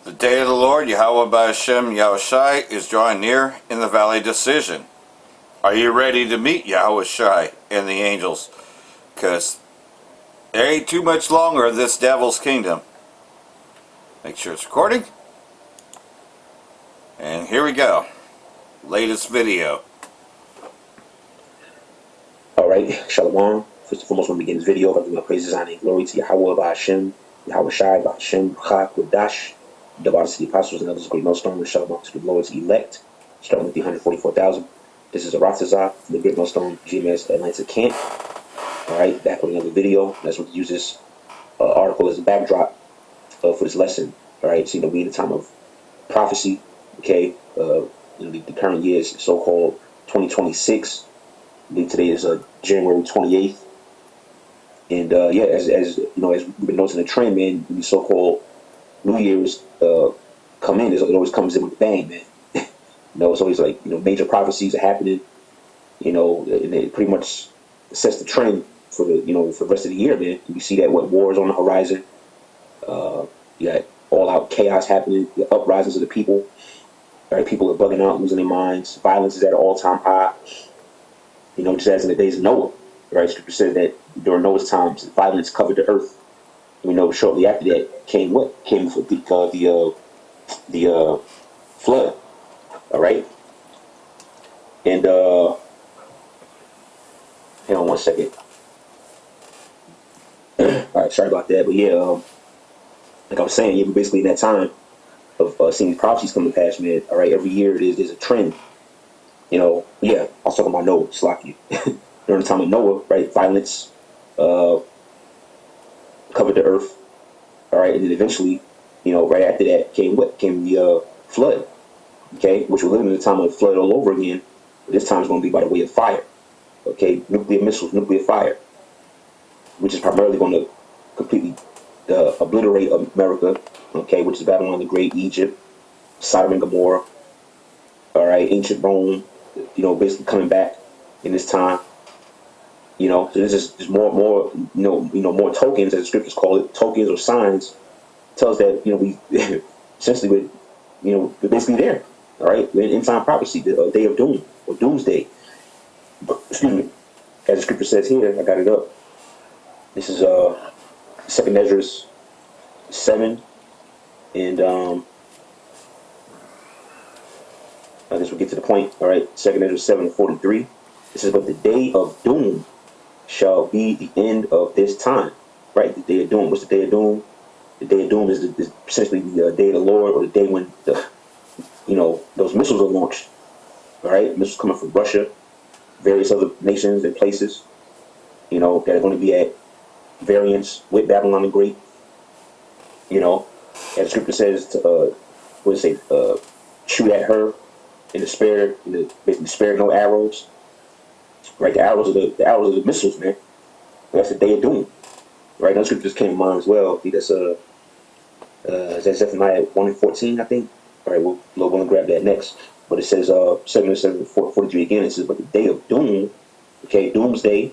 The day of the Lord, Yahweh Ba'Hashem Yahushai, is drawing near in the valley decision. Are you ready to meet Yahushai and the angels? Because there ain't too much longer of this devil's kingdom. Make sure it's recording. And here we go. Latest video. Alright, Shalom. First and foremost, when we begin this video, I give my praises, honor, and glory to Yahweh Ba'Hashem, Yahushai, Ba'Hashem, Chak, Kodash, the bodies of the apostles and others, great millstone, and Shalom to the Lord's elect, starting with the 144,000. This is a Ratazah from the Great Millstone GMS Atlanta camp. Alright, back with another video. That's what use this article as a backdrop for this lesson. Alright, so we in a time of prophecy, okay? The current year is so-called 2026. I think today is January 28th. And yeah, as you know, as we've been noticing the trend, man, the so-called New Year's come in, it always comes in with a bang, man. It's always like, major prophecies are happening, and it pretty much sets the trend for the, for the rest of the year, man. You see that wars on the horizon. You got all-out chaos happening, the uprisings of the people. Right, people are bugging out, losing their minds. Violence is at an all-time high. Just as in the days of Noah, right? Scripture said that during Noah's times, violence covered the earth. We know shortly after that came what? Came the flood. All right. And hang on one second. All right, sorry about that, but yeah, like I was saying, yeah, we're basically in that time of seeing these prophecies come to pass, man. All right, every year there's a trend. Yeah, I was talking about Noah, Slacky. During the time of Noah, right, violence covered the earth. All right, and then eventually, right after that came what? Came the flood. Okay, which we're living in the time of the flood all over again. But this time it's going to be by the way of fire. Okay, nuclear missiles, nuclear fire, which is primarily going to completely obliterate America. Okay, which is Babylon the Great, Egypt, Sodom and Gomorrah. All right, ancient Rome. Basically coming back in this time. So there's more, more tokens, as the scriptures call it, tokens or signs, tells that we essentially we're basically there. All right, we're in end time prophecy, the day of doom or doomsday. Excuse me, as the scripture says here, I got it up. This is 2nd Ezra 7, and I guess we'll get to the point. All right, 2nd Ezra 7:43. It says, "But the day of doom shall be the end of this time." Right, the day of doom. What's the day of doom? The day of doom is essentially the day of the Lord, or the day when those missiles are launched. All right, missiles coming from Russia, various other nations and places. That are going to be at variance with Babylon the Great. As the scripture says, shoot at her in the spare, basically spare no arrows. Right, the arrows of the missiles, man. That's the day of doom. Right, those scriptures came to mind as well. I think that's Zephaniah 1:14, I think. All right, we'll grab that next. But it says 7:43 again. It says, "But the day of doom, okay, doomsday,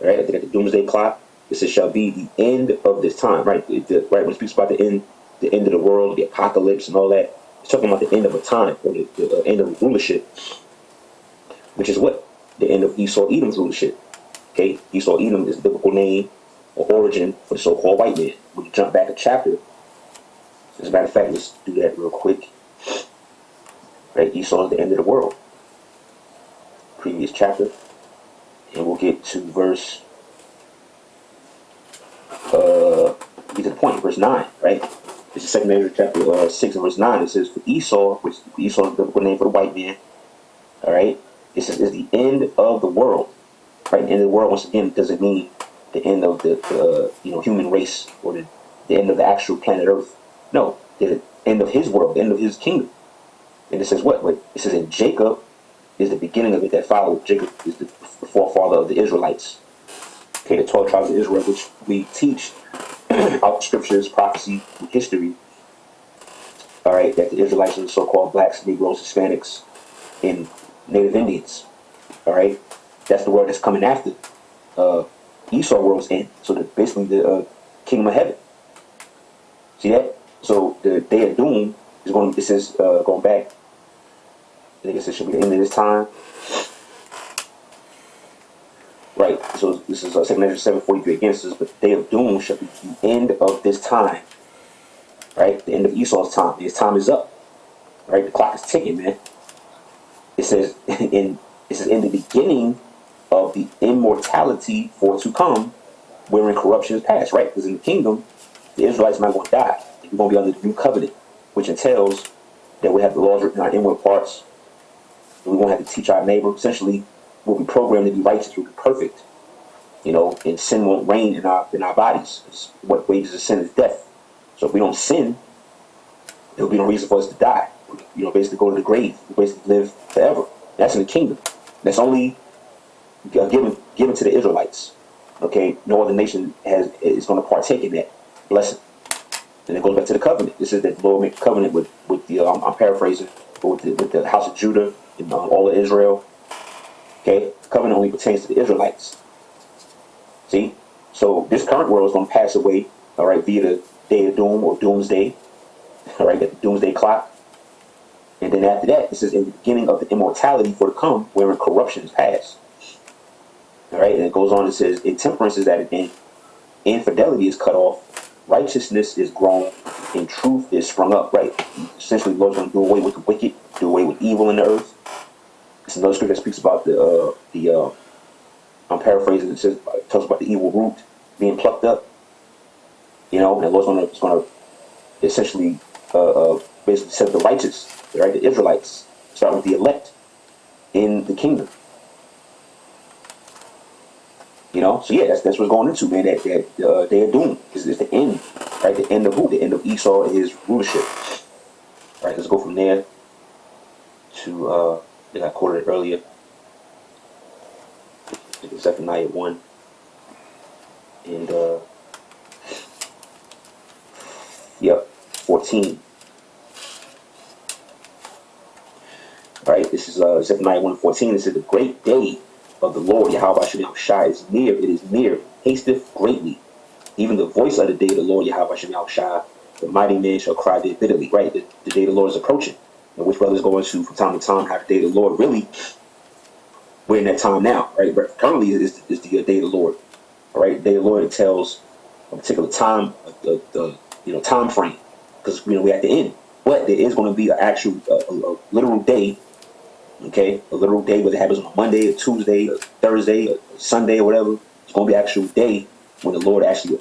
right? I think at the doomsday clock, it says shall be the end of this time." Right, right when it speaks about the end of the world, the apocalypse, and all that, it's talking about the end of a time, or the end of rulership, which is what? The end of Esau Edom's rulership. Okay, Esau Edom is the biblical name or origin for the so-called white man. We can jump back a chapter. As a matter of fact, let's do that real quick. Right, Esau is the end of the world. Previous chapter, and we'll get to verse. Get to the point, verse 9. Right, this is 2nd Ezra chapter 6 and verse 9. It says, "For Esau, which Esau is the biblical name for the white man. All right, this is the end of the world." Right, the end of the world, once again, doesn't mean the end of the human race, or the end of the actual planet Earth. No, the end of his world, the end of his kingdom. And it says what? It says, "And Jacob is the beginning of it that followed." Jacob is the forefather of the Israelites. Okay, the 12 tribes of Israel, which we teach out scriptures, prophecy, and history. All right, that the Israelites are the so-called blacks, Negroes, Hispanics, and Native Indians. All right, that's the world that's coming after Esau world's end. So basically the kingdom of heaven. See that? So the day of doom is going. It says going back. I think it says should be the end of this time. Right. So this is 743 against us, but the day of doom shall be the end of this time. Right. The end of Esau's time. His time is up. Right. The clock is ticking, man. It says in the beginning of the immortality for to come, wherein corruption is past. Right. Because in the kingdom, the Israelites are not going to die. We're going to be under the new covenant, which entails that we have the laws written in our inward parts. And we won't have to teach our neighbor. Essentially, we'll be programmed to be righteous. We'll be perfect. And sin won't reign in our bodies. What wages of sin is death. So if we don't sin, there'll be no reason for us to die. Basically go to the grave. We basically live forever. That's in the kingdom. That's only given to the Israelites. Okay, no other nation is going to partake in that blessing. And it goes back to the covenant. This is that the Lord made a covenant with the I'm paraphrasing, but with the house of Judah and all of Israel. Okay, the covenant only pertains to the Israelites. See, so this current world is going to pass away. All right, via the day of doom or doomsday. All right, the doomsday clock. And then after that, this is in the beginning of the immortality for to come, wherein corruption is past. All right, and it goes on. It says, intemperance is at an end, infidelity is cut off, righteousness is grown, and truth is sprung up. Right, essentially, the Lord's going to do away with the wicked, do away with evil in the earth. It's another scripture that speaks about I'm paraphrasing. It talks about the evil root being plucked up. And the Lord's going to essentially basically set the righteous, right, the Israelites, start with the elect in the kingdom. So yeah, that's what's going into, man. That day of doom is the end, right? The end of who? The end of Esau and his rulership. All right, let's go from there to that I quoted earlier. Zephaniah 1 and 14. All right, this is Zephaniah 1:14. It says, the great day of the Lord Yahweh Shem Shai is near. It is near, hasteth greatly. Even the voice of the day of the Lord Yahweh Shem Shai, the mighty man shall cry there bitterly. Right, the day of the Lord is approaching. And which brothers go into from time to time how the day of the Lord really. We're in that time now, right? But currently is the day of the Lord. All right, the day of the Lord, it tells a particular time, time frame, because we're at the end. But there is going to be an actual, a literal day. Okay, a literal day, whether it happens on a Monday, a Tuesday, a Thursday, a Sunday, or whatever. It's going to be an actual day when the Lord actually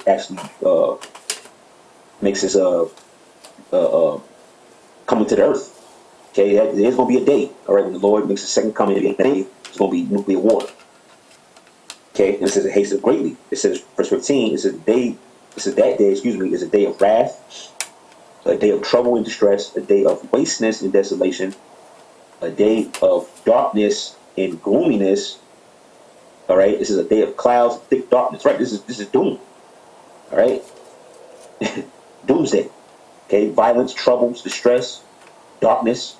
makes his coming to the earth. Okay, there's going to be a day. All right, when the Lord makes his second coming, it's going to be nuclear war. Okay, and it says it hasteth greatly. It says verse 15. It says that day is a day of wrath, a day of trouble and distress, a day of wasteness and desolation, a day of darkness and gloominess. All right, this is a day of clouds, thick darkness. Right, this is doom. All right, doomsday. Okay, violence, troubles, distress, darkness.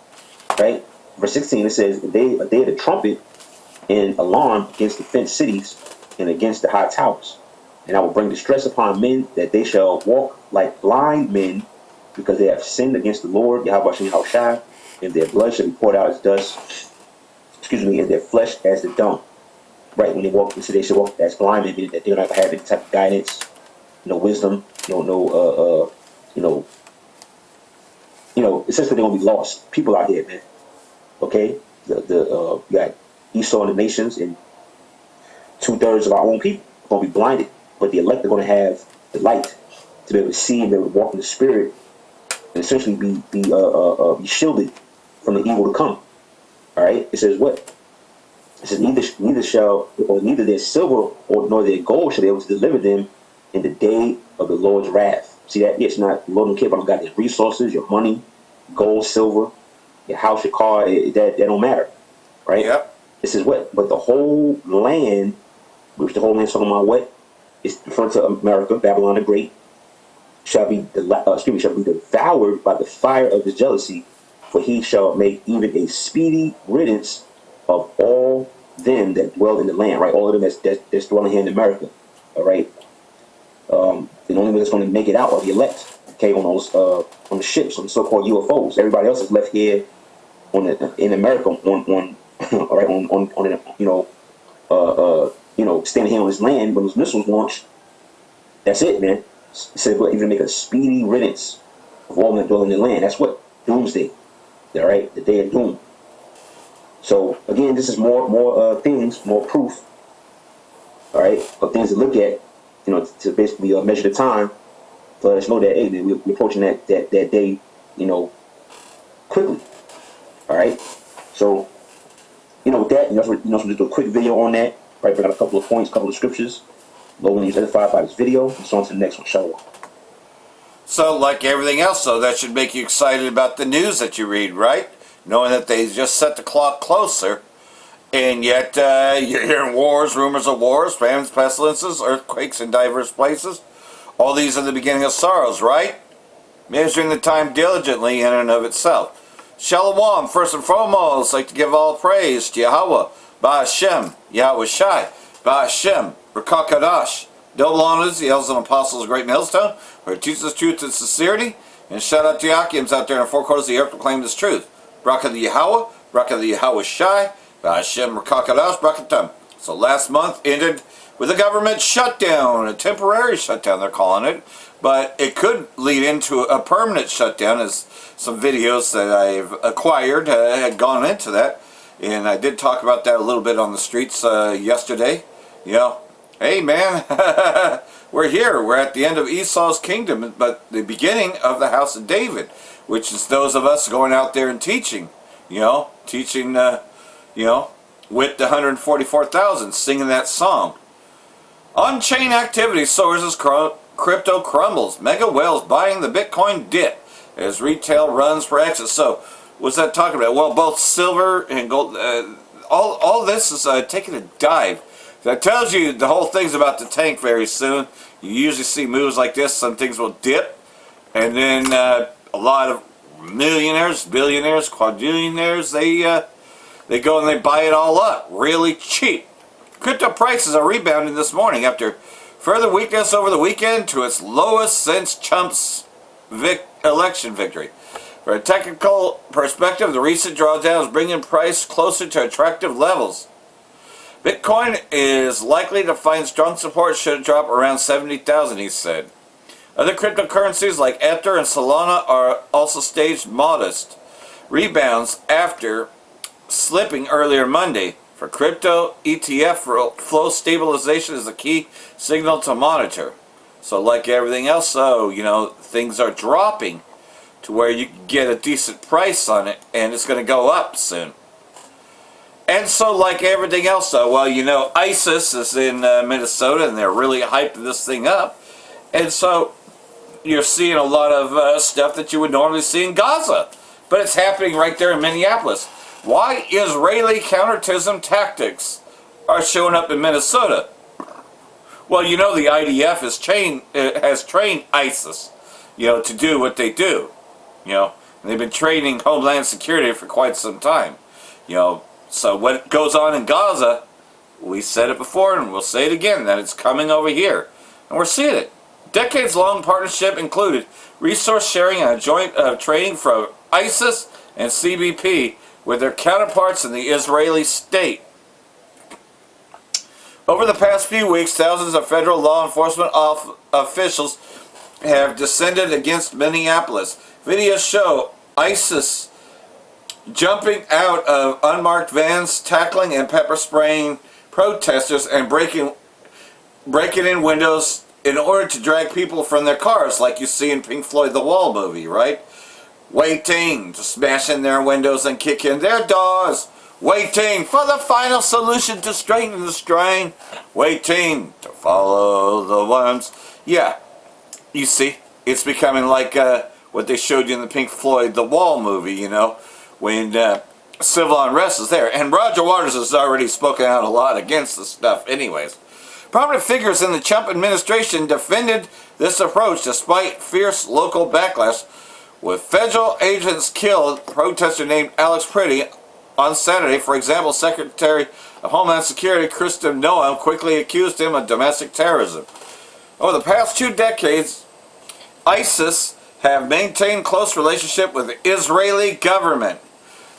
Right, verse 16. It says a day of the trumpet and alarm against the fenced cities and against the high towers. And I will bring distress upon men, that they shall walk like blind men, because they have sinned against the Lord Yahweh Shem Shai, and their blood shall be poured out as dust. And their flesh as the dung. Right, when they walk, so they should walk as blind men, meaning that they're not gonna have any type of guidance, no wisdom, essentially they're gonna be lost people out here, man. Okay, you got Esau and the nations, and 2/3 of our own people are gonna be blinded, but the elect are gonna have the light to be able to see and be able to walk in the spirit, and essentially be shielded from the evil to come. All right, it says what? It says neither their silver nor their gold shall be able to deliver them in the day of the Lord's wrath. See that? It's not, the Lord don't care about your resources, your money, gold, silver, your house, your car. That don't matter, right? Yep. It says what? But the whole land, which the whole land is talking about what? It's referring to America, Babylon the Great, shall be devoured by the fire of his jealousy, for he shall make even a speedy riddance of all them that dwell in the land. Right, all of them that's dwelling here in America. All right, the only one that's going to make it out are the elect. okay, on the ships, on the so-called UFOs. Everybody else is left here in America on all right, on standing here on this land when those missiles launched. That's it, man. It said we're even make a speedy riddance of all that dwell in the land. That's what doomsday. All right, the day of doom. So again, this is more things, more proof. All right, of things to look at, to basically measure the time to let us know that, hey, man, we're approaching that day, quickly. All right, so with that, so just do a quick video on that. Right, bring out a couple of points, a couple of scriptures. Logan is edified by this video. And so on to the next one. Shalom. So, like everything else, though, that should make you excited about the news that you read, right? Knowing that they just set the clock closer, and yet you're hearing wars, rumors of wars, famines, pestilences, earthquakes in diverse places. All these are the beginning of sorrows, right? Measuring the time diligently in and of itself. Shalom, first and foremost, like to give all praise to Yahweh, Ba'ashem, Yahweh Shai, Ba'ashem, Rakakadash, double honors, the elders and apostles of Great Millstone, where it teaches truth and sincerity, and shout out to Yakims out there in the four quarters of the earth proclaim this truth. Braka the Yahweh, Braka the Yahweh Shai, Ba'ashem, Rakakadash, Brakatam. So last month ended with a government shutdown, a temporary shutdown they're calling it, but it could lead into a permanent shutdown, as some videos that I've acquired had gone into that, and I did talk about that a little bit on the streets yesterday. Hey man, we're here, we're at the end of Esau's kingdom, but the beginning of the house of David, which is those of us going out there and teaching, teaching, with the 144,000, singing that song. On-chain activity soars as crypto crumbles. Mega whales buying the Bitcoin dip as retail runs for exit. So, what's that talking about? Well, both silver and gold, all this is taking a dive. That tells you the whole thing's about to tank very soon. You usually see moves like this. Some things will dip, and then a lot of millionaires, billionaires, quadrillionaires, they go and they buy it all up really cheap. Crypto prices are rebounding this morning after further weakness over the weekend to its lowest since Trump's election victory. For a technical perspective, the recent drawdown is bringing price closer to attractive levels. Bitcoin is likely to find strong support should it drop around 70,000, he said. Other cryptocurrencies like Ether and Solana are also staged modest rebounds after slipping earlier Monday. For crypto, ETF flow stabilization is a key signal to monitor. So like everything else, things are dropping to where you can get a decent price on it, and it's going to go up soon. And so like everything else, ISIS is in Minnesota, and they're really hyping this thing up. And so you're seeing a lot of stuff that you would normally see in Gaza. But it's happening right there in Minneapolis. Why Israeli counterterrorism tactics are showing up in Minnesota? Well, the IDF has trained ISIS, to do what they do. And they've been training Homeland Security for quite some time. So what goes on in Gaza, we said it before and we'll say it again, that it's coming over here. And we're seeing it. Decades-long partnership included resource sharing and a joint training from ISIS and CBP with their counterparts in the Israeli state. Over the past few weeks, thousands of federal law enforcement officials have descended against Minneapolis. Videos show ISIS jumping out of unmarked vans, tackling and pepper spraying protesters, and breaking in windows in order to drag people from their cars, like you see in Pink Floyd The Wall movie, right? Waiting to smash in their windows and kick in their doors. Waiting for the final solution to straighten the strain. Waiting to follow the worms. Yeah, you see, it's becoming like what they showed you in the Pink Floyd The Wall movie, when civil unrest is there. And Roger Waters has already spoken out a lot against this stuff anyways. Prominent figures in the Trump administration defended this approach despite fierce local backlash, with federal agents killed. A protester named Alex Pretty on Saturday, for example, Secretary of Homeland Security Kristen Noem quickly accused him of domestic terrorism. Over the past 2 decades, ISIS have maintained close relationship with the Israeli government.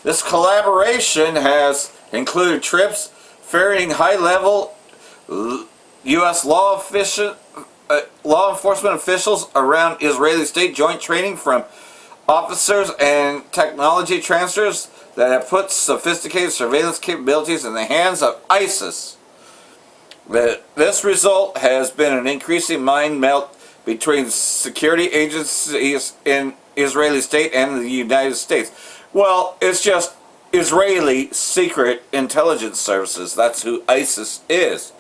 This collaboration has included trips ferrying high-level U.S. law enforcement officials around Israeli state, joint training from officers, and technology transfers that have put sophisticated surveillance capabilities in the hands of ISIS. This result has been an increasing mind melt between security agencies in Israeli state and the United States. Well, it's just Israeli secret intelligence services. That's who ISIS is.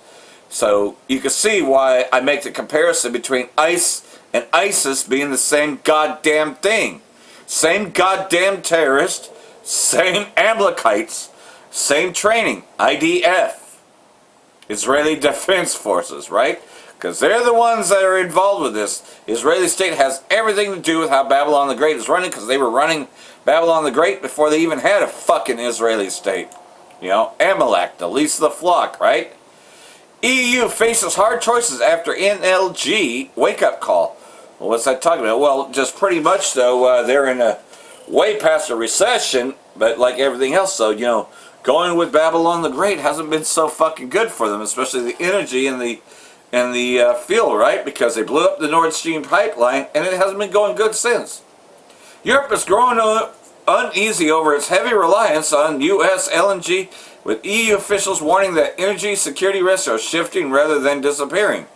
So you can see why I make the comparison between ICE and ISIS being the same goddamn thing. Same goddamn terrorist, same Amalekites, same training, IDF, Israeli Defense Forces, right? Because they're the ones that are involved with this. Israeli state has everything to do with how Babylon the Great is running, because they were running Babylon the Great before they even had a fucking Israeli state. You know, Amalek, the least of the flock, right? EU faces hard choices after NLG wake-up call. Well, what's that talking about? Well, just pretty much so, they're in a way past a recession, but like everything else, so, you know, going with Babylon the Great hasn't been so fucking good for them, especially the energy and the fuel, right? Because they blew up the Nord Stream pipeline, and it hasn't been going good since. Europe is growing uneasy over its heavy reliance on U.S. LNG, with EU officials warning that energy security risks are shifting rather than disappearing.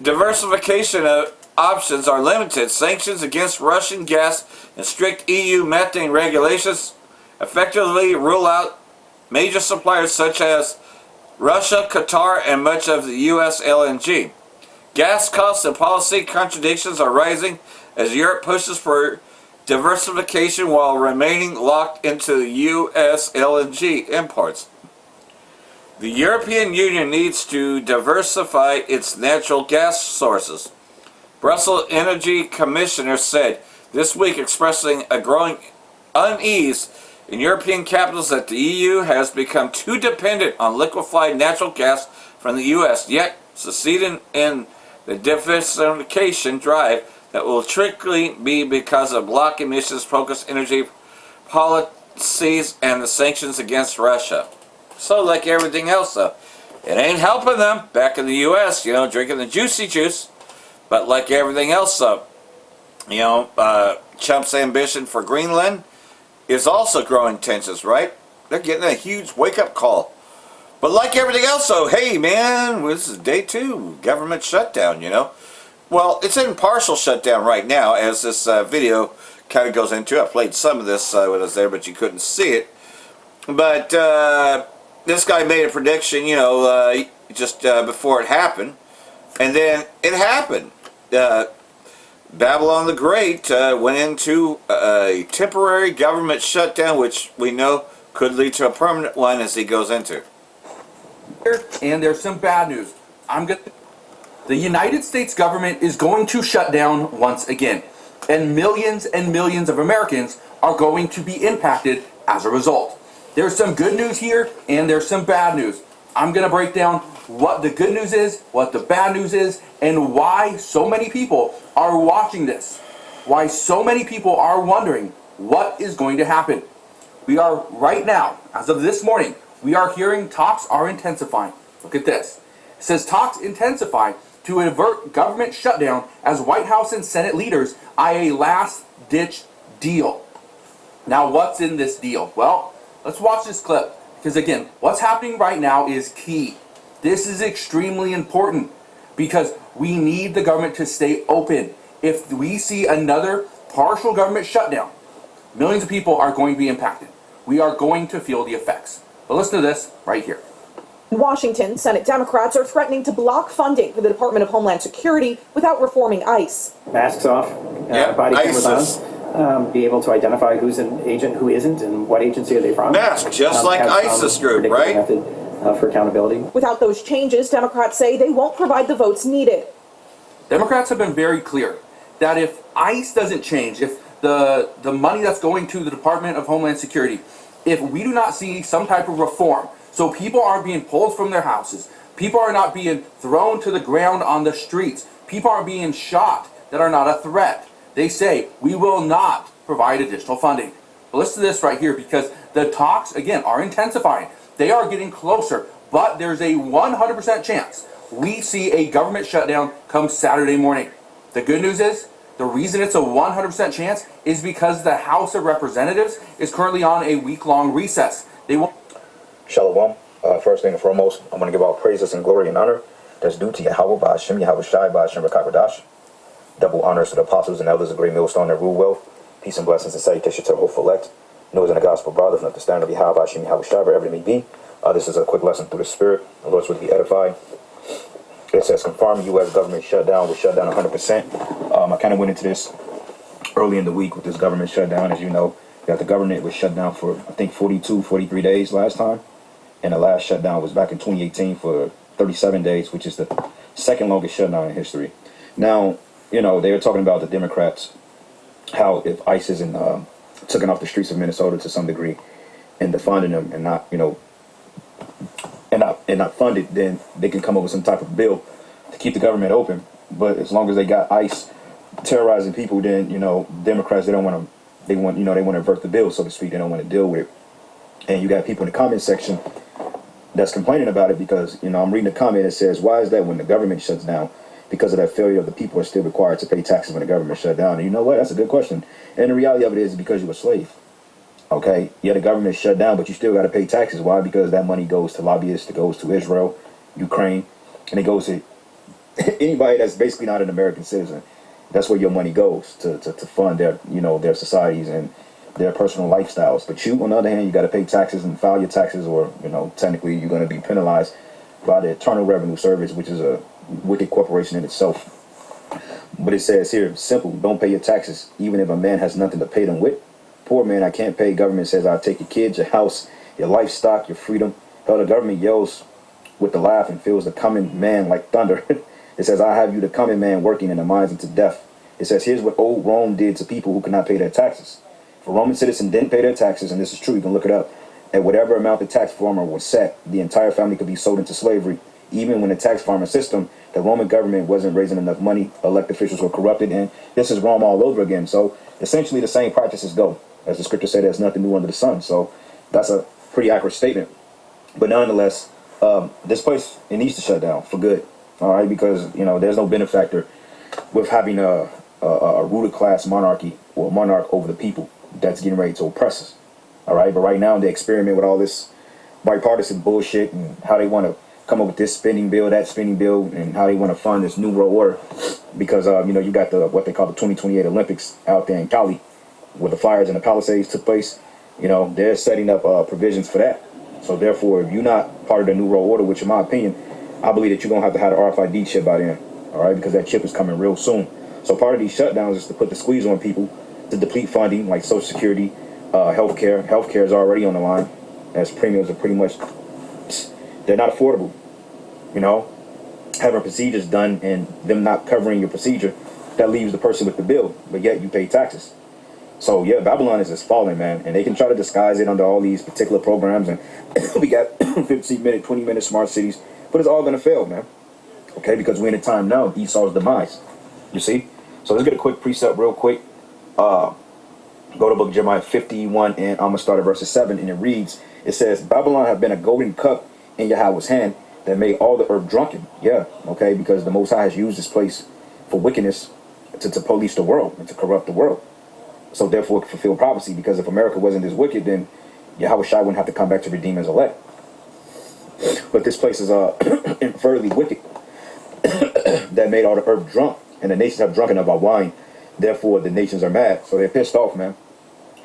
Diversification of options are limited. Sanctions against Russian gas and strict EU methane regulations effectively rule out major suppliers such as Russia, Qatar, and much of the U.S. LNG. Gas costs and policy contradictions are rising as Europe pushes for diversification while remaining locked into U.S. LNG imports. The European Union needs to diversify its natural gas sources, Brussels Energy Commissioner said this week, expressing a growing unease in European capitals that the EU has become too dependent on liquefied natural gas from the U.S., yet succeeding in the diversification drive that will strictly be because of bloc emissions-focused energy policies and the sanctions against Russia. So, like everything else, though, it ain't helping them back in the U.S., you know, drinking the juicy juice. But like everything else, though, you know, Trump's ambition for Greenland is also growing tensions, right? They're getting a huge wake-up call. But like everything else, though, hey, man, this is day 2, government shutdown, you know. Well, it's in partial shutdown right now, as this video kind of goes into. I played some of this when I was there, but you couldn't see it. But this guy made a prediction, you know, just before it happened. And then it happened. Babylon the Great went into a temporary government shutdown, which we know could lead to a permanent one, as he goes into. And there's some bad news. The United States government is going to shut down once again, and millions of Americans are going to be impacted as a result. There's some good news here, and there's some bad news. I'm going to break down what the good news is, what the bad news is, and why so many people are watching this. Why so many people are wondering what is going to happen. We are right now, as of this morning, we are hearing talks are intensifying. Look at this. It says talks intensify to avert government shutdown as White House and Senate leaders eye a last-ditch deal. Now, what's in this deal? Well, let's watch this clip. Because again, what's happening right now is key. This is extremely important because we need the government to stay open. If we see another partial government shutdown, millions of people are going to be impacted. We are going to feel the effects. But listen to this right here. In Washington, Senate Democrats are threatening to block funding for the Department of Homeland Security without reforming ICE. Masks off, body cameras on, be able to identify who's an agent, who isn't, and what agency are they from. Mask, just like ISIS group, right? Method for accountability. Without those changes, Democrats say they won't provide the votes needed. Democrats have been very clear that if ICE doesn't change, if the money that's going to the Department of Homeland Security, if we do not see some type of reform, so people aren't being pulled from their houses, people are not being thrown to the ground on the streets, people are being shot that are not a threat, They say we will not provide additional funding. But listen to this right here, because the talks, again, are intensifying. They are getting closer, but there's a 100% chance we see a government shutdown come Saturday morning. The good news is, the reason it's a 100% chance is because the House of Representatives is currently on a week-long recess. They won't. Shalom. First thing and foremost, I want to give all praises and glory and honor that's due to Yahweh Ba'ashem, Yahweh Shai Ba'ashem Rakakwadash. Double honors to the apostles and elders of Great Millstone that rule well. Peace and blessings and salutation to the hopeful elect. Noise in the gospel brothers, not the standard of Yahweh Ba'ashem, Yahweh Shai, wherever it may be. This is a quick lesson through the Spirit. The Lord's would be edified. It says, confirm U.S. government shutdown. We're shut down 100%. I kind of went into this early in the week with this government shutdown. As you know, the government was shut down for, I think, 42, 43 days last time. And the last shutdown was back in 2018 for 37 days, which is the second longest shutdown in history. Now, you know, they were talking about the Democrats, how if ICE isn't taken off the streets of Minnesota to some degree and defunding them and not, you know, and not funded, then they can come up with some type of bill to keep the government open. But as long as they got ICE terrorizing people, then, you know, Democrats, they want to avert the bill, so to speak. They don't want to deal with it. And you got people in the comment section that's complaining about it because, you know, I'm reading a comment that says, why is that when the government shuts down? Because of that failure of the people are still required to pay taxes when the government shut down. And you know what? That's a good question. And the reality of it is because you're a slave. Okay? Yeah, the government shut down, but you still got to pay taxes. Why? Because that money goes to lobbyists, it goes to Israel, Ukraine, and it goes to anybody that's basically not an American citizen. That's where your money goes to fund their, you know, their societies and their personal lifestyles. But you, on the other hand, you got to pay taxes and file your taxes, or, you know, technically you're going to be penalized by the Internal Revenue Service, which is a wicked corporation in itself. But it says here, simple, don't pay your taxes, even if a man has nothing to pay them with. Poor man, I can't pay. Government says I'll take your kids, your house, your livestock, your freedom. Hell, the government yells with the laugh and feels the coming man like thunder. It says, I have you the coming man working in the mines unto death. It says, here's what old Rome did to people who could not pay their taxes. If a Roman citizen didn't pay their taxes, and this is true, you can look it up, at whatever amount the tax farmer was set, the entire family could be sold into slavery. Even when the tax farmer system, the Roman government wasn't raising enough money, elected officials were corrupted, and this is Rome all over again. So essentially the same practices go. As the scripture said, there's nothing new under the sun. So that's a pretty accurate statement. But nonetheless, this place, it needs to shut down for good. All right, because, you know, there's no benefactor with having a ruler class monarchy or monarch over the people that's getting ready to oppress us. All right, but right now they experiment with all this bipartisan bullshit and how they want to come up with this spending bill, that spending bill, and how they want to fund this new world order. Because, you know, you got what they call the 2028 Olympics out there in Cali, where the fires and the Palisades took place. You know, they're setting up provisions for that. So therefore, if you're not part of the new world order, which in my opinion, I believe that you're going to have the RFID chip by then. All right, because that chip is coming real soon. So part of these shutdowns is to put the squeeze on people to deplete funding like Social Security, healthcare. Healthcare is already on the line, as premiums are pretty much, they're not affordable. You know, having procedures done and them not covering your procedure, that leaves the person with the bill, but yet you pay taxes. So yeah, Babylon is just falling, man, and they can try to disguise it under all these particular programs, and we got 15-minute, 20-minute smart cities, but it's all gonna fail, man. Okay, because we're in a time now of Esau's demise. You see? So let's get a quick precept real quick. Go to book of Jeremiah 51, and I'm gonna start at verse 7, and it reads, it says, Babylon have been a golden cup in Yahweh's hand that made all the earth drunken. Yeah, okay, because the Most High has used this place for wickedness to police the world and to corrupt the world. So therefore, fulfill prophecy, because if America wasn't this wicked, then Yahweh Shai wouldn't have to come back to redeem his elect. But this place is infertly wicked that made all the earth drunk, and the nations have drunken of our wine. Therefore, the nations are mad. So they're pissed off, man.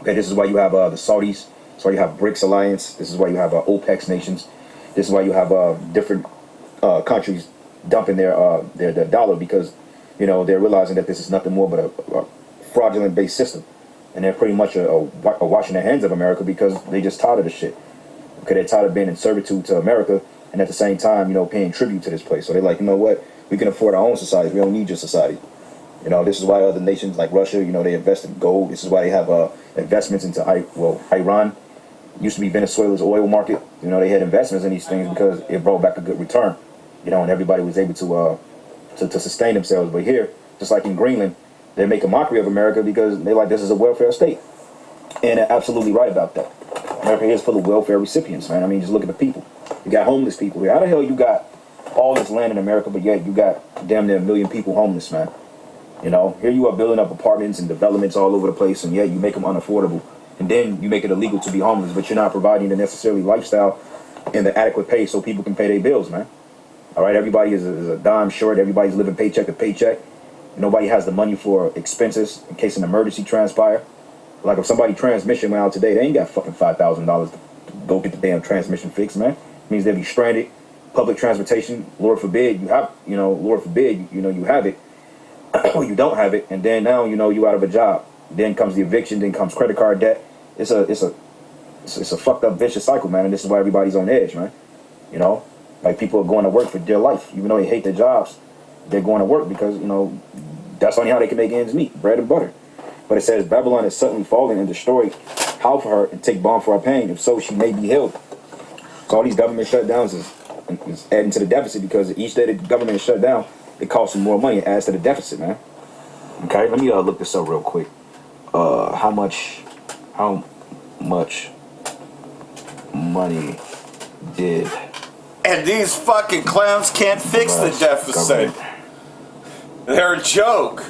Okay, this is why you have the Saudis. This is why you have BRICS Alliance. This is why you have OPEC nations. This is why you have different countries dumping their dollar, because, you know, they're realizing that this is nothing more but a fraudulent-based system. And they're pretty much washing their hands of America because they just tired of the shit. Okay, they're tired of being in servitude to America and at the same time, you know, paying tribute to this place. So they're like, you know what? We can afford our own society. We don't need your society. You know, this is why other nations like Russia, you know, they invest in gold. This is why they have investments into, Iran. Used to be Venezuela's oil market. You know, they had investments in these things because it brought back a good return. You know, and everybody was able to sustain themselves. But here, just like in Greenland, They make a mockery of America because they like this is a welfare state. And they're absolutely right about that. America is full of welfare recipients, man. I mean, just look at the people. You got homeless people here. How the hell you got all this land in America, but yet you got damn near 1 million people homeless, man? You know, here you are building up apartments and developments all over the place, and yet you make them unaffordable. And then you make it illegal to be homeless, but you're not providing the necessary lifestyle and the adequate pay so people can pay their bills, man. All right, everybody is a dime short. Everybody's living paycheck to paycheck. Nobody has the money for expenses in case an emergency transpire. Like if somebody transmission went out today, they ain't got fucking $5,000 to go get the damn transmission fixed, man. It means they'll be stranded. Public transportation, Lord forbid you have, Lord forbid, you have it, or you don't have it, and then now you out of a job. Then comes the eviction, then comes credit card debt. It's a fucked up vicious cycle, man. And this is why everybody's on edge, man. Like people are going to work for their life, even though they hate their jobs. They're going to work because that's only how they can make ends meet, bread and butter. But it says Babylon is suddenly fallen and destroyed. Howl for her and take balm for her pain. If so, she may be healed. So all these government shutdowns is adding to the deficit because each day the government is shut down, it costs them more money. It adds to the deficit, man. Okay, let me look this up real quick. How much money did? And these fucking clowns can't fix the deficit. They're a joke.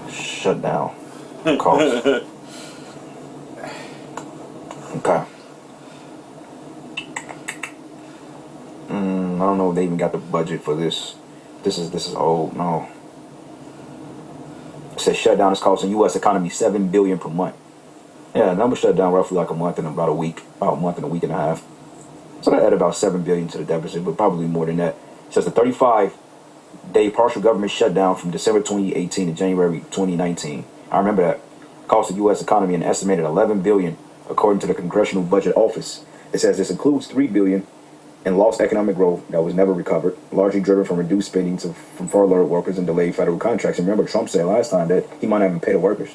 Shutdown cost. Okay. I don't know if they even got the budget for this. This is old. No. It says shutdown is costing U.S. economy $7 billion per month. Yeah, number shut down roughly like a month and about a week, about a month and a week and a half. So that added about $7 billion to the deficit, but probably more than that. It says the 35-day partial government shutdown from December 2018 to January 2019. I remember that. Cost the U.S. economy an estimated $11 billion, according to the Congressional Budget Office. It says this includes $3 billion in lost economic growth that was never recovered, largely driven from reduced spending from furloughed workers and delayed federal contracts. And remember, Trump said last time that he might not even pay the workers.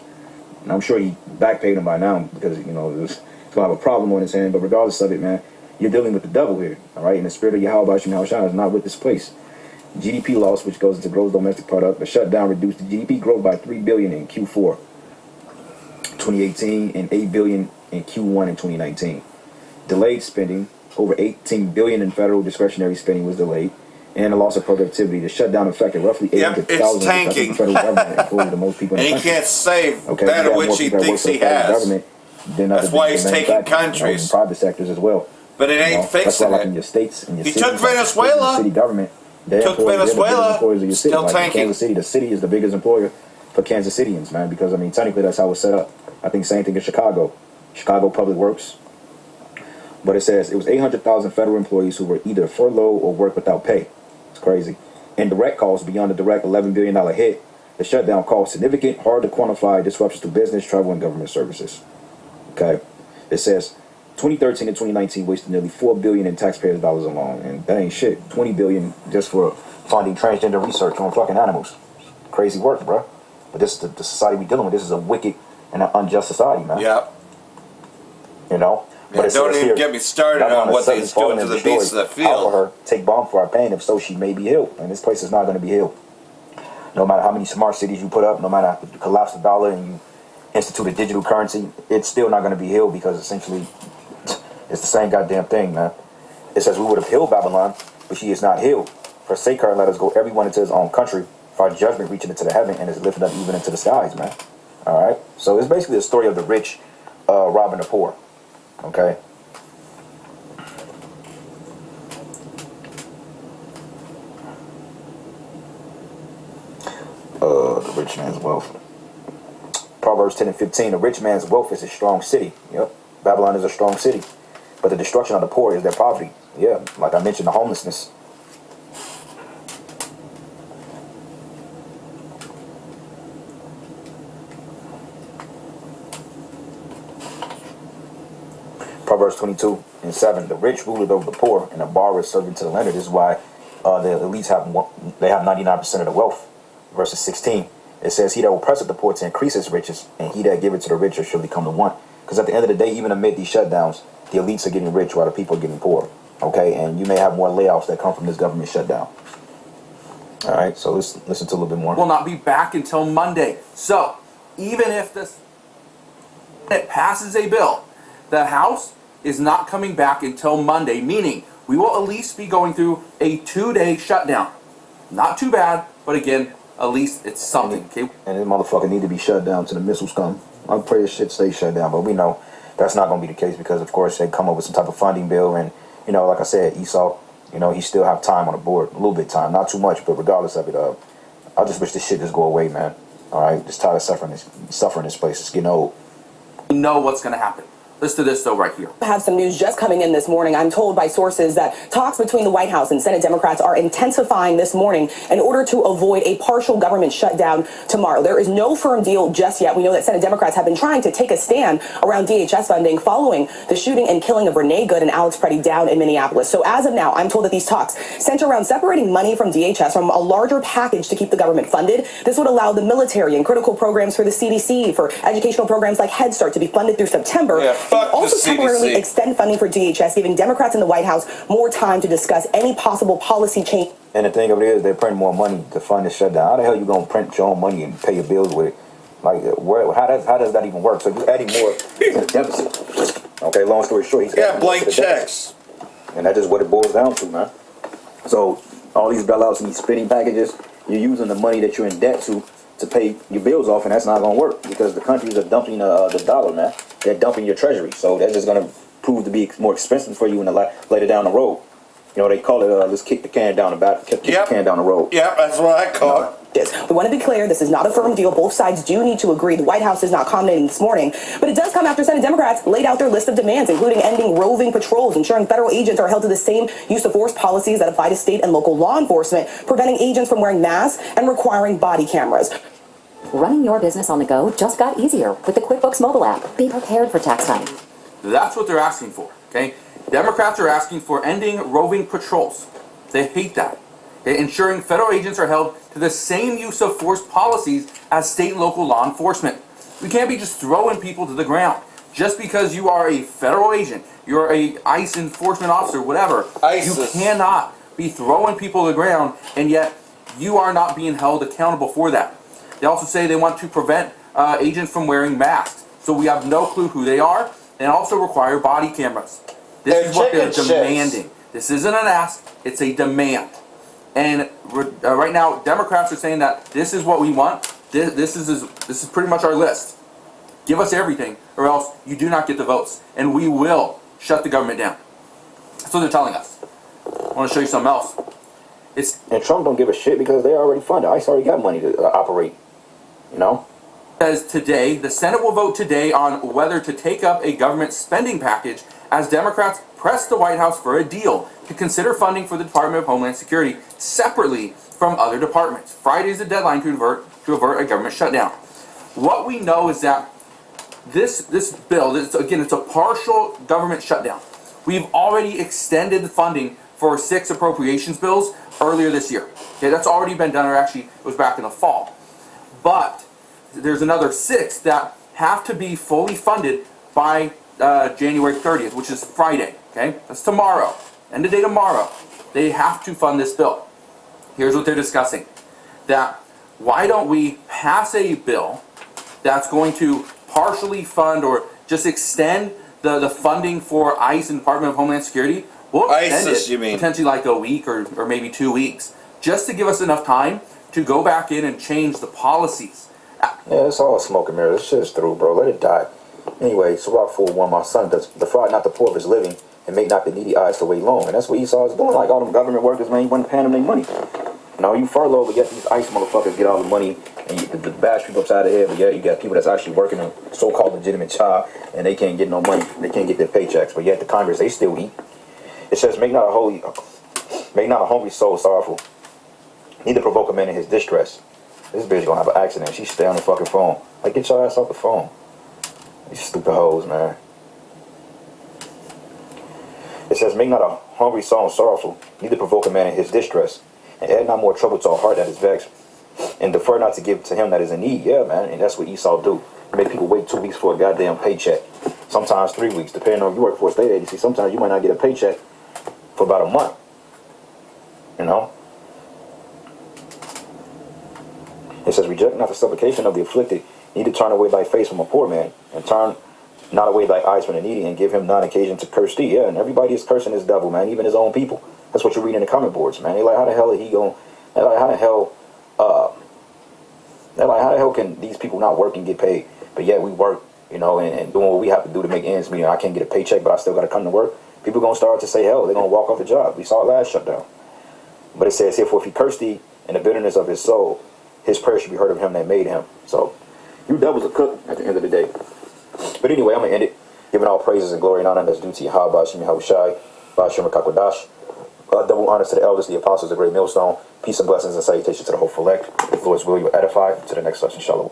And I'm sure he backpaid them by now because, he's going to have a problem on his hand. But regardless of it, man, you're dealing with the devil here, all right? And the spirit of Yahweh Hashem Yahushua is not with this place. GDP loss, which goes into gross domestic product, the shutdown reduced the GDP growth by $3 billion in Q4 2018 and $8 billion in Q1 in 2019. Delayed spending, over $18 billion in federal discretionary spending was delayed, and the loss of productivity. The shutdown affected roughly 800,000 federal government employees, the most people in the country. And he can't say that which he thinks he has. That's why he's taking countries. Private sectors as well. But it ain't fixing like it. in your states, in your He cities, took Venezuela. City government. Took Venezuela. Still like tanking. Kansas City, the city is the biggest employer for Kansas Cityans, man. Because technically that's how it's set up. I think same thing in Chicago Public Works. But it says it was 800,000 federal employees who were either furloughed or worked without pay. It's crazy. And direct costs beyond the direct $11 billion hit. The shutdown caused significant, hard to quantify disruptions to business, travel, and government services. Okay. It says 2013 and 2019 wasted nearly $4 billion in taxpayers' dollars alone, and that ain't shit. $20 billion just for funding transgender research on fucking animals. Crazy work, bro. But this is the society we dealing with. This is a wicked and an unjust society, man. Yeah. But don't even get me started on what he's doing to the beasts of the field. Her, take balm for our pain. If so, she may be healed, and this place is not going to be healed. No matter how many smart cities you put up, no matter if you collapse the dollar and you institute a digital currency, it's still not going to be healed because essentially it's the same goddamn thing, man. It says we would have healed Babylon, but she is not healed. Forsake her and let us go everyone into his own country, for our judgment reaching into the heaven and is lifted up even into the skies, man. All right? So it's basically a story of the rich robbing the poor. Okay? The rich man's wealth. Proverbs 10 and 15, the rich man's wealth is a strong city. Yep. Babylon is a strong city. But the destruction of the poor is their poverty. Yeah, like I mentioned, the homelessness. Proverbs 22 and 7, the rich ruled over the poor, and the borrower is servant to the lender. This is why the elites have 99% of the wealth. Verses 16, it says, he that oppresseth the poor to increase his riches, and he that giveth to the rich shall become the want. Because at the end of the day, even amid these shutdowns, the elites are getting rich while the people are getting poor. Okay, and you may have more layoffs that come from this government shutdown. All right, so let's listen to a little bit more. Will not be back until Monday. So even if it passes a bill, the House is not coming back until Monday, meaning we will at least be going through a 2-day shutdown. Not too bad, but again, at least it's something. Okay. And this motherfucker need to be shut down till the missiles come. I pray this shit stays shut down, but we know that's not going to be the case because, of course, they come up with some type of funding bill. And, you know, like I said, Esau, you know, he still have time on the board. A little bit time. Not too much, but regardless of it, I just wish this shit just go away, man. All right? Just tired of suffering this place. It's getting old. We know what's going to happen. Listen to this, though, right here. I have some news just coming in this morning. I'm told by sources that talks between the White House and Senate Democrats are intensifying this morning in order to avoid a partial government shutdown tomorrow. There is no firm deal just yet. We know that Senate Democrats have been trying to take a stand around DHS funding following the shooting and killing of Renee Good and Alex Preddy down in Minneapolis. So as of now, I'm told that these talks center around separating money from DHS from a larger package to keep the government funded. This would allow the military and critical programs for the CDC, for educational programs like Head Start to be funded through September. Yeah, fuck also the temporarily CDC. extend funding for DHS, giving Democrats in the White House more time to discuss any possible policy change. And the thing of it is, they're printing more money to fund the shutdown. How the hell you going to print your own money and pay your bills with it? Like, how does that even work? So you're adding more to the deficit. Okay, long story short, he's adding more blank to the checks. deficit. And that's just what it boils down to, man. So all these bailouts and these spending packages, you're using the money that you're in debt to pay your bills off, and that's not going to work because the countries are dumping the dollar, man. They're dumping your treasury, so that's just going to prove to be more expensive for you in later down the road. You know, they call it let's kick the can down the can down the road. Yeah, that's what I call it. We want to be clear, this is not a firm deal. Both sides do need to agree. The White House is not commenting this morning, but it does come after Senate Democrats laid out their list of demands, including ending roving patrols, ensuring federal agents are held to the same use of force policies that apply to state and local law enforcement, preventing agents from wearing masks, and requiring body cameras. Running your business on the go just got easier with the QuickBooks mobile app. Be prepared for tax time. That's what they're asking for, okay? Democrats are asking for ending roving patrols. They hate that. Okay? Ensuring federal agents are held to the same use of force policies as state and local law enforcement. We can't be just throwing people to the ground. Just because you are a federal agent, you're a ICE enforcement officer, whatever, ISIS. you cannot be throwing people to the ground, and yet you are not being held accountable for that. They also say they want to prevent agents from wearing masks. So we have no clue who they are, and also require body cameras. This is what they're demanding. This isn't an ask, it's a demand. And right now, Democrats are saying that this is what we want. This is pretty much our list. Give us everything, or else you do not get the votes, and we will shut the government down. That's what they're telling us. I want to show you something else. And Trump don't give a shit because they already funded. ICE already got money to operate. You know? Says today, the Senate will vote today on whether to take up a government spending package as Democrats press the White House for a deal to consider funding for the Department of Homeland Security separately from other departments. Friday is the deadline to avert a government shutdown. What we know is that this bill, again, it's a partial government shutdown. We've already extended the funding for 6 appropriations bills earlier this year. Okay, that's already been done, or actually it was back in the fall. But there's another 6 that have to be fully funded by January 30th, which is Friday. Okay, that's tomorrow. End of day tomorrow. They have to fund this bill. Here's what they're discussing: that why don't we pass a bill that's going to partially fund or just extend the funding for ICE and Department of Homeland Security? We'll extend ISIS, it you mean? potentially like a week or maybe 2 weeks, just to give us enough time to go back in and change the policies. Yeah, it's all smoke and mirrors. This shit is through, bro. Let it die. Anyway, Sirach 4:1, my son does defraud not the poor of his living, and make not the needy eyes to wait long. And that's what Esau is doing. Like all them government workers, man, you wasn't paying them their money. Now you furlough, but yet these ICE motherfuckers get all the money, and the bash people upside the head, but yet you got people that's actually working a so-called legitimate job, and they can't get no money. They can't get their paychecks, but yet the Congress, they still eat. It says, make not a hungry soul sorrowful, neither provoke a man in his distress. This bitch gonna have an accident. She stay on the fucking phone. Like, get your ass off the phone. These stupid hoes, man. It says, make not a hungry soul sorrowful, neither provoke a man in his distress, and add not more trouble to a heart that is vexed, and defer not to give to him that is in need. Yeah, man, and that's what Esau do. Make people wait 2 weeks for a goddamn paycheck. Sometimes 3 weeks, depending on if you work for a state agency. Sometimes you might not get a paycheck for about a month. You know? says, reject not the supplication of the afflicted, neither turn away thy face from a poor man, and turn not away thy eyes from the needy, and give him none occasion to curse thee. Yeah, and everybody is cursing this devil, man, even his own people. That's what you read in the comment boards, man. They're like, how the hell are he going? They're like, how the hell can these people not work and get paid? But yeah, we work, you know, and doing what we have to do to make ends meet. I can't get a paycheck, but I still got to come to work. People going to start to say, hell, they're going to walk off the job. We saw it last shutdown. But it says here, for if he cursed thee in the bitterness of his soul, his prayer should be heard of him that made him. So you devils are cooked at the end of the day. But anyway, I'm going to end it. Giving all praises and glory and honor that's due to Yahweh, Ba'ashem, Yahushai, Ba'ashem, Rakakwadash. Double honors to the elders, the apostles, the great millstone. Peace and blessings and salutations to the whole elect. With the Lord's will, you are edified. To the next session. Shalom.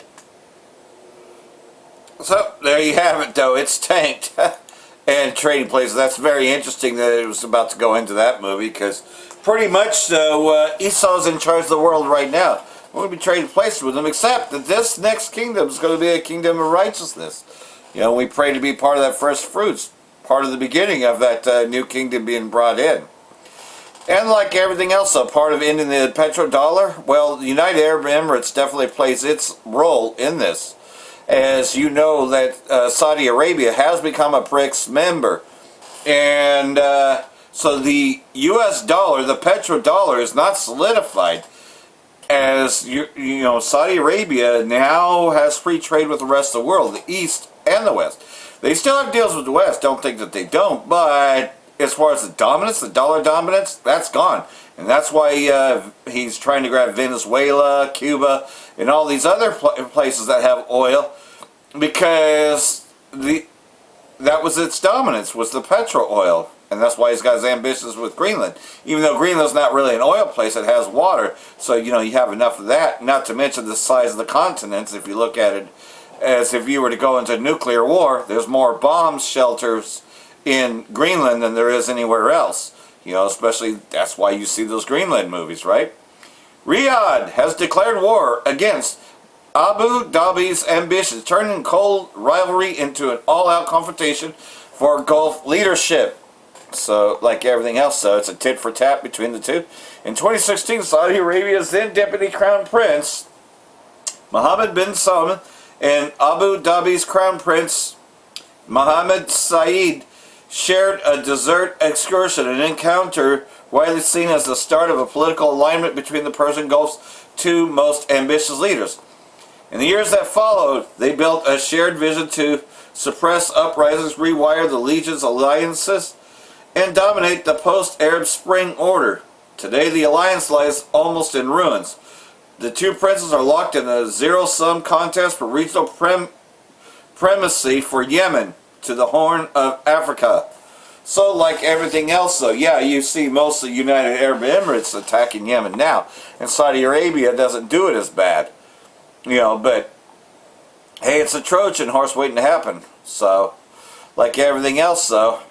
So, there you have it, though. It's tanked. And Trading Places. That's very interesting that it was about to go into that movie, because pretty much so, Esau's in charge of the world right now. We're going to be trading places with him, except that this next kingdom is going to be a kingdom of righteousness. You know, we pray to be part of that first fruits, part of the beginning of that new kingdom being brought in. And like everything else, a part of ending the petrodollar, well, the United Arab Emirates definitely plays its role in this. As you know, that Saudi Arabia has become a BRICS member. And so the US dollar, the petrodollar, is not solidified. As you know, Saudi Arabia now has free trade with the rest of the world, the East and the West. They still have deals with the West, don't think that they don't, but as far as the dominance, the dollar dominance, that's gone. And that's why he's trying to grab Venezuela, Cuba, and all these other places that have oil, because that was its dominance, was the petro oil. And that's why he's got his ambitions with Greenland. Even though Greenland's not really an oil place, it has water. So, you know, you have enough of that. Not to mention the size of the continents. If you look at it as if you were to go into nuclear war, there's more bomb shelters in Greenland than there is anywhere else. You know, especially that's why you see those Greenland movies, right? Riyadh has declared war against Abu Dhabi's ambitions, turning cold rivalry into an all-out confrontation for Gulf leadership. So, like everything else, so it's a tit for tat between the two. In 2016, Saudi Arabia's then Deputy Crown Prince, Mohammed bin Salman, and Abu Dhabi's Crown Prince, Mohammed Saeed, shared a desert excursion, an encounter widely seen as the start of a political alignment between the Persian Gulf's two most ambitious leaders. In the years that followed, they built a shared vision to suppress uprisings, rewire the Legion's alliances, and dominate the post-Arab Spring order. Today the alliance lies almost in ruins. The two princes are locked in a zero-sum contest for regional primacy for Yemen to the Horn of Africa. So like everything else though, yeah, you see most of the United Arab Emirates attacking Yemen now. And Saudi Arabia doesn't do it as bad. You know, but hey, it's a Trojan horse waiting to happen. So, like everything else though,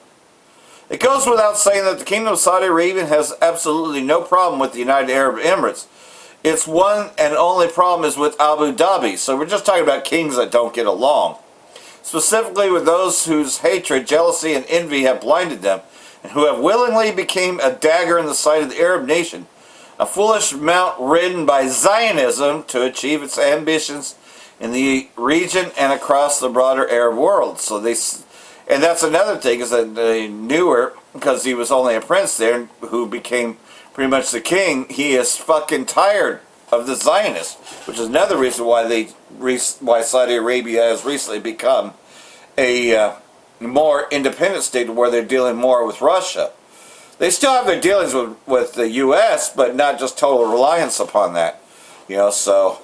it goes without saying that the Kingdom of Saudi Arabia has absolutely no problem with the United Arab Emirates. Its one and only problem is with Abu Dhabi. So we're just talking about kings that don't get along. Specifically with those whose hatred, jealousy, and envy have blinded them, and who have willingly become a dagger in the side of the Arab nation. A foolish mount ridden by Zionism to achieve its ambitions in the region and across the broader Arab world. So they... And that's another thing, is that they knew her, because he was only a prince there, who became pretty much the king. He is fucking tired of the Zionists, which is another reason why why Saudi Arabia has recently become a more independent state, where they're dealing more with Russia. They still have their dealings with the U.S., but not just total reliance upon that. You know, so...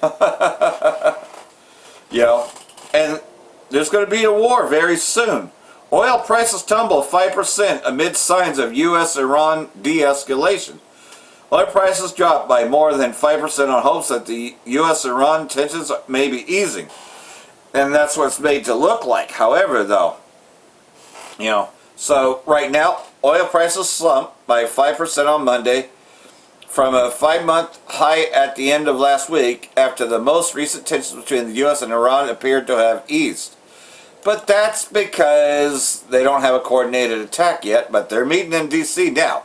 you know, and there's going to be a war very soon. Oil prices tumble 5% amid signs of U.S.-Iran de-escalation. Oil prices dropped by more than 5% on hopes that the U.S.-Iran tensions may be easing. And that's what it's made to look like. However, though, you know, so right now, oil prices slumped by 5% on Monday from a 5-month high at the end of last week, after the most recent tensions between the U.S. and Iran appeared to have eased. But that's because they don't have a coordinated attack yet, but they're meeting in D.C. now.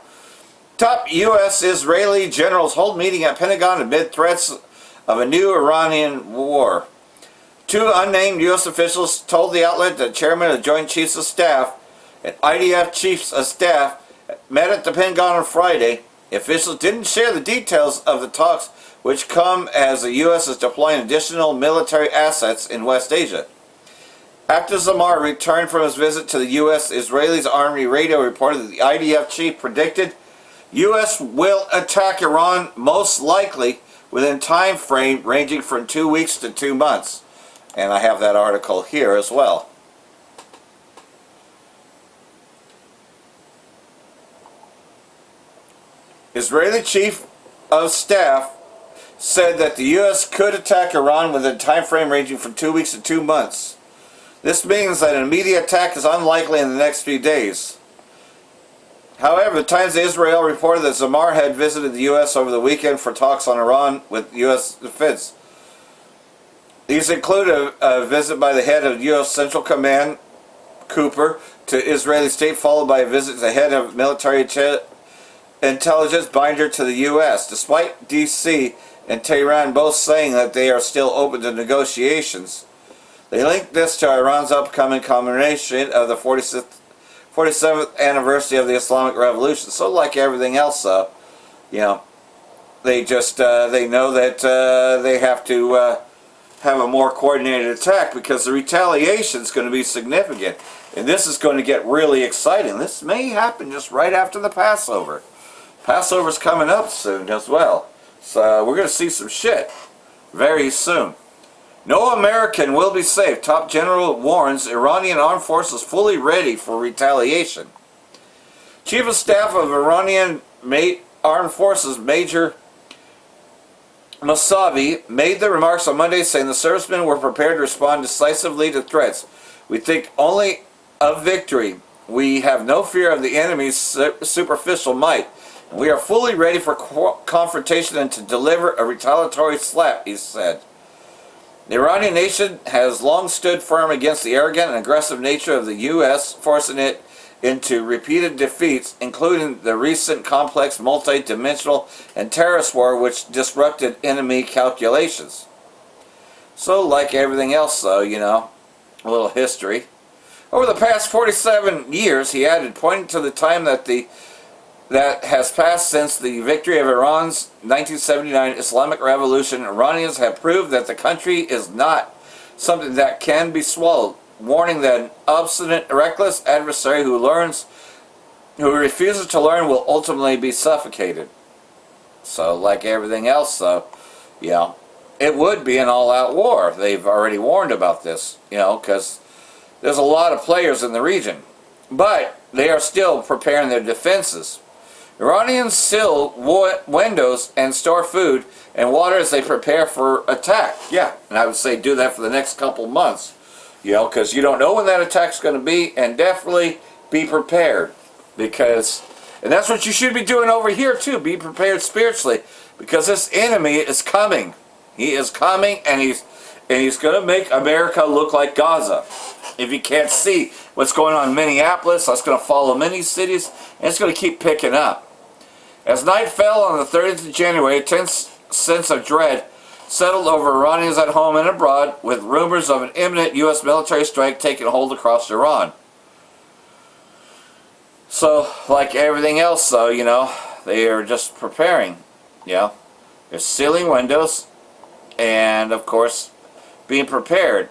Top U.S. Israeli generals hold meeting at Pentagon amid threats of a new Iranian war. Two unnamed U.S. officials told the outlet that Chairman of the Joint Chiefs of Staff and IDF Chiefs of Staff met at the Pentagon on Friday. The officials didn't share the details of the talks, which come as the U.S. is deploying additional military assets in West Asia. After Zamar returned from his visit to the U.S., Israel's Army radio reported that the IDF chief predicted U.S. will attack Iran most likely within time frame ranging from 2 weeks to 2 months. And I have that article here as well. Israeli Chief of Staff said that the U.S. could attack Iran within a time frame ranging from 2 weeks to 2 months. This means that an immediate attack is unlikely in the next few days. However, the Times of Israel reported that Zamar had visited the U.S. over the weekend for talks on Iran with U.S. defense. These include a visit by the head of U.S. Central Command, Cooper, to Israeli state, followed by a visit to the head of military intelligence, Binder, to the U.S. Despite D.C. and Tehran both saying that they are still open to negotiations, they linked this to Iran's upcoming commemoration of the 47th anniversary of the Islamic Revolution. So like everything else, they just they know that they have to have a more coordinated attack because the retaliation is going to be significant. And this is going to get really exciting. This may happen just right after the Passover. Passover's coming up soon as well. So we're going to see some shit very soon. No American will be safe. Top general warns Iranian armed forces fully ready for retaliation. Chief of Staff of Iranian Armed Forces Major Mousavi made the remarks on Monday, saying the servicemen were prepared to respond decisively to threats. We think only of victory. We have no fear of the enemy's superficial might. We are fully ready for confrontation and to deliver a retaliatory slap, he said. The Iranian nation has long stood firm against the arrogant and aggressive nature of the U.S., forcing it into repeated defeats, including the recent complex, multi-dimensional, and terrorist war which disrupted enemy calculations. So, like everything else, though, a little history. Over the past 47 years, he added, pointing to the time that has passed since the victory of Iran's 1979 Islamic Revolution, Iranians have proved that the country is not something that can be swallowed, warning that an obstinate, reckless adversary who refuses to learn will ultimately be suffocated. So, like everything else, though, it would be an all-out war. They've already warned about this, because there's a lot of players in the region. But they are still preparing their defenses. Iranians seal windows and store food and water as they prepare for attack. Yeah, and I would say do that for the next couple months. Because you don't know when that attack's going to be, and definitely be prepared. And that's what you should be doing over here too. Be prepared spiritually, because this enemy is coming. He is coming, and he's going to make America look like Gaza. If you can't see what's going on in Minneapolis, that's going to follow many cities, and it's going to keep picking up. As night fell on the 30th of January, a tense sense of dread settled over Iranians at home and abroad, with rumors of an imminent U.S. military strike taking hold across Iran. So, like everything else, though, they are just preparing. They're sealing windows and, of course, being prepared.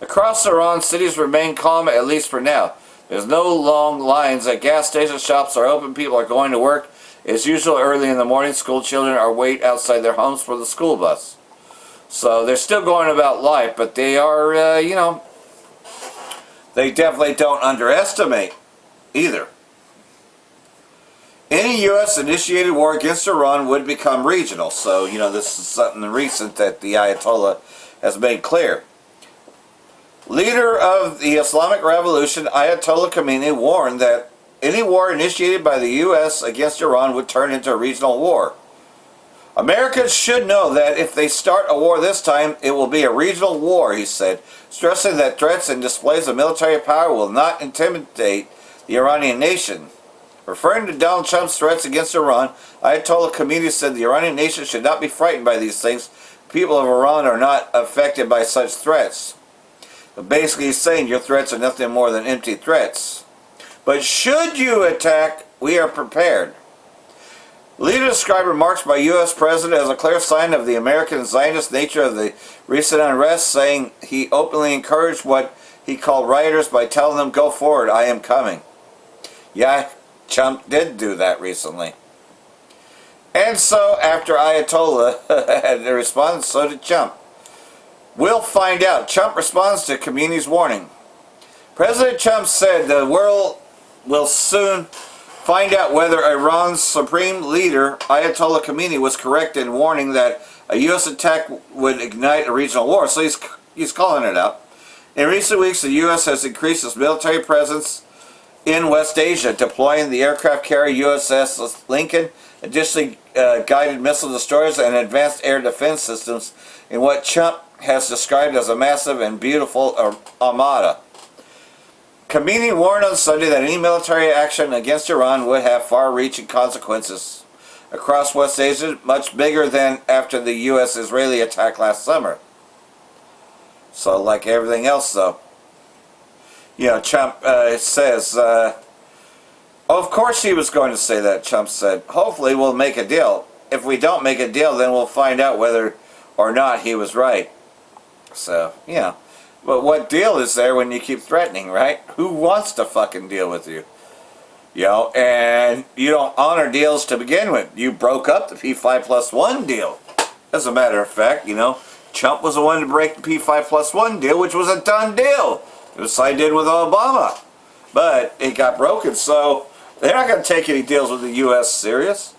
Across Iran, cities remain calm, at least for now. There's no long lines at gas stations, shops are open, people are going to work. It's usually early in the morning. School children are waiting outside their homes for the school bus. So they're still going about life, but they are, they definitely don't underestimate either. Any U.S.-initiated war against Iran would become regional. So, this is something recent that the Ayatollah has made clear. Leader of the Islamic Revolution, Ayatollah Khamenei, warned that any war initiated by the U.S. against Iran would turn into a regional war. Americans should know that if they start a war this time, it will be a regional war, he said, stressing that threats and displays of military power will not intimidate the Iranian nation. Referring to Donald Trump's threats against Iran, Ayatollah Khamenei said the Iranian nation should not be frightened by these things people of Iran are not affected by such threats. But basically he's saying your threats are nothing more than empty threats. But should you attack, we are prepared. Leader described remarks by U.S. President as a clear sign of the American Zionist nature of the recent unrest, saying he openly encouraged what he called rioters by telling them, go forward, I am coming. Yeah, Trump did do that recently. And so, after Ayatollah had responded, so did Trump. We'll find out. Trump responds to Khamenei's warning. President Trump said the world will soon find out whether Iran's supreme leader, Ayatollah Khamenei, was correct in warning that a U.S. attack would ignite a regional war. So he's calling it out. In recent weeks, the U.S. has increased its military presence in West Asia, deploying the aircraft carrier USS Lincoln, additionally guided missile destroyers and advanced air defense systems in what Trump has described as a massive and beautiful armada. Khamenei warned on Sunday that any military action against Iran would have far-reaching consequences across West Asia, much bigger than after the U.S.-Israeli attack last summer. So, like everything else, though, you know, Trump says, of course he was going to say that, Trump said. Hopefully we'll make a deal. If we don't make a deal, then we'll find out whether or not he was right. So, yeah. But what deal is there when you keep threatening, right? Who wants to fucking deal with you? You know, and you don't honor deals to begin with. You broke up the P5+1 deal. As a matter of fact, you know, Trump was the one to break the P5+1 deal, which was a done deal. It was I did with Obama. But it got broken, so they're not going to take any deals with the U.S. serious.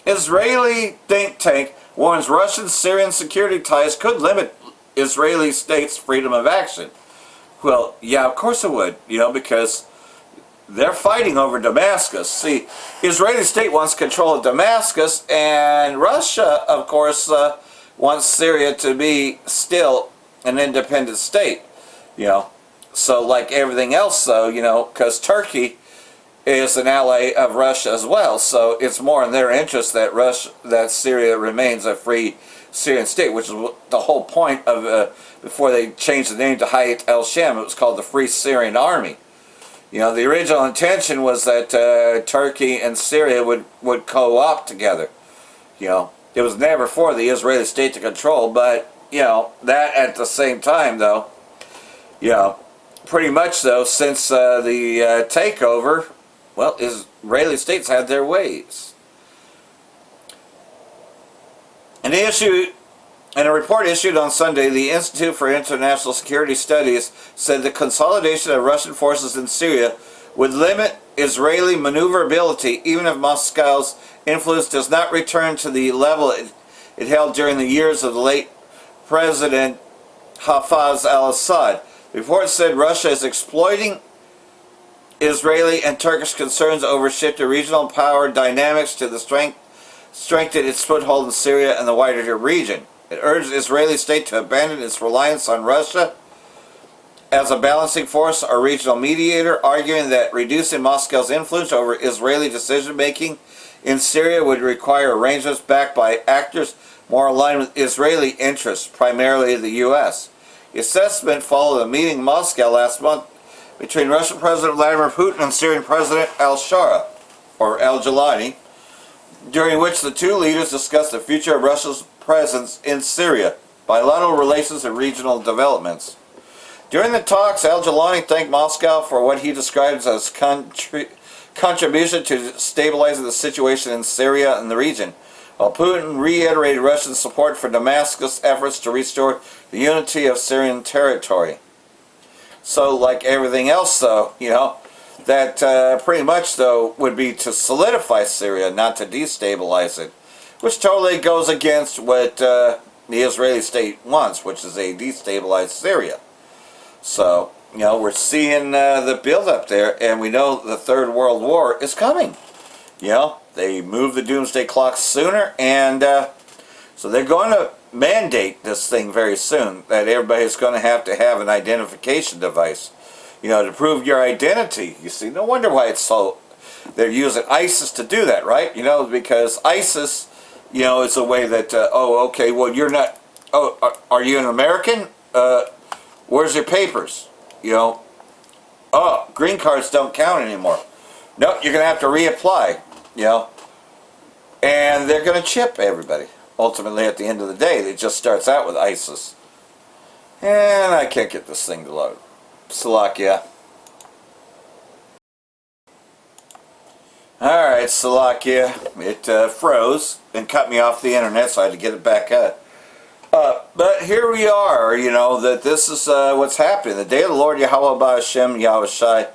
Israeli think tank warns Russian-Syrian security ties could limit Israeli state's freedom of action. Well, yeah, of course it would, you know, because they're fighting over Damascus. See, Israeli state wants control of Damascus, and Russia, of course, wants Syria to be still an independent state, you know. So, like everything else, though, you know, because Turkey is an ally of Russia as well, so it's more in their interest that Syria remains a free Syrian state, which is the whole point of before they changed the name to Hayat al-Sham. It was called the Free Syrian Army. You know, the original intention was that Turkey and Syria would co-opt together. You know, it was never for the Israeli state to control, but, you know, that at the same time, though, you know, pretty much, though, since the takeover, well, Israeli states had their ways. In a report issued on Sunday, the Institute for International Security Studies said the consolidation of Russian forces in Syria would limit Israeli maneuverability even if Moscow's influence does not return to the level it held during the years of the late President Hafez al-Assad. The report said Russia is exploiting Israeli and Turkish concerns over shifting regional power dynamics to strengthen its foothold in Syria and the wider region. It urged the Israeli state to abandon its reliance on Russia as a balancing force or regional mediator, arguing that reducing Moscow's influence over Israeli decision-making in Syria would require arrangements backed by actors more aligned with Israeli interests, primarily the U.S. The assessment followed a meeting in Moscow last month between Russian President Vladimir Putin and Syrian President al-Shara, or al-Jalani, during which the two leaders discussed the future of Russia's presence in Syria, bilateral relations, and regional developments. During the talks, al-Jalani thanked Moscow for what he describes as contribution to stabilizing the situation in Syria and the region, while Putin reiterated Russian support for Damascus' efforts to restore the unity of Syrian territory. So, like everything else, though, you know, that pretty much, though, would be to solidify Syria, not to destabilize it, which totally goes against what the Israeli state wants, which is a destabilized Syria. So, you know, we're seeing the build-up there, and we know the Third World War is coming. You know, they move the doomsday clock sooner, and so they're going to mandate this thing very soon, that everybody's going to have an identification device, you know, to prove your identity. You see, no wonder why it's so, they're using ISIS to do that, right? You know, because ISIS, you know, it's a way that, oh, okay, well, you're not oh, are you an American? Where's your papers? You know, oh, green cards don't count anymore. No, you're going to have to reapply, you know. And they're going to chip everybody. Ultimately, at the end of the day, it just starts out with ISIS. And I can't get this thing to load. Slovakia. Alright, Slovakia. It froze and cut me off the internet, so I had to get it back up. But here we are, you know, that this is what's happening. The day of the Lord Yahweh Ba'Hashem Yahushai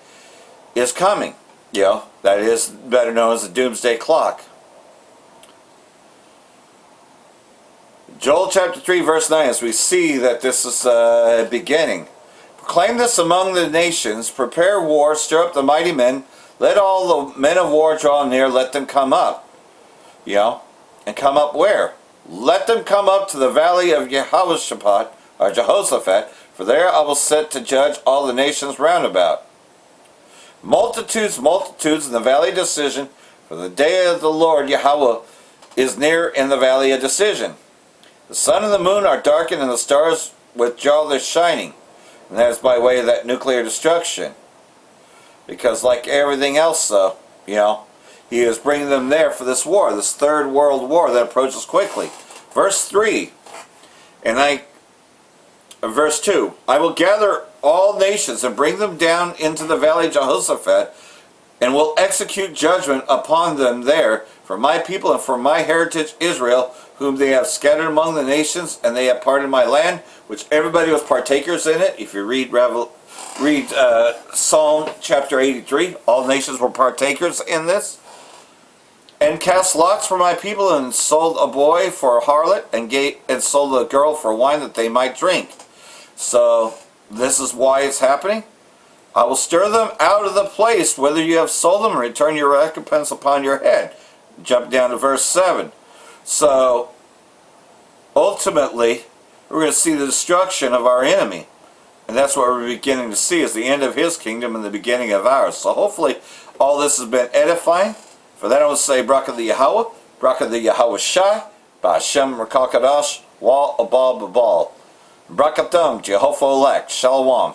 is coming. You know, that is better known as the Doomsday Clock. Joel chapter 3 verse 9, as we see that this is beginning. Proclaim this among the nations, prepare war, stir up the mighty men, let all the men of war draw near, let them come up. You know, and come up where? Let them come up to the valley of Jehoshaphat, or Jehoshaphat, for there I will set to judge all the nations round about. Multitudes, multitudes in the valley of decision, for the day of the Lord Yahweh is near in the valley of decision. The sun and the moon are darkened, and the stars withdraw their shining. And that is by way of that nuclear destruction. Because like everything else, though, you know, he is bringing them there for this war, this third world war that approaches quickly. Verse 3, verse 2, I will gather all nations and bring them down into the valley of Jehoshaphat, and will execute judgment upon them there for my people and for my heritage Israel, whom they have scattered among the nations, and they have parted my land, which everybody was partakers in it. If you read Psalm chapter 83, all nations were partakers in this. And cast lots for my people, and sold a boy for a harlot, and sold a girl for wine that they might drink. So this is why it's happening. I will stir them out of the place, whether you have sold them, and return your recompense upon your head. Jump down to verse 7. So, ultimately, we're going to see the destruction of our enemy. And that's what we're beginning to see, is the end of his kingdom and the beginning of ours. So hopefully, all this has been edifying. For that I will say, Bracha the Yahweh, Bracha the Yahweh Shai, Ba'Hashem Rakal Kadash, Wal Abal Babal. Brakatam, Jehovah elect, Shalom.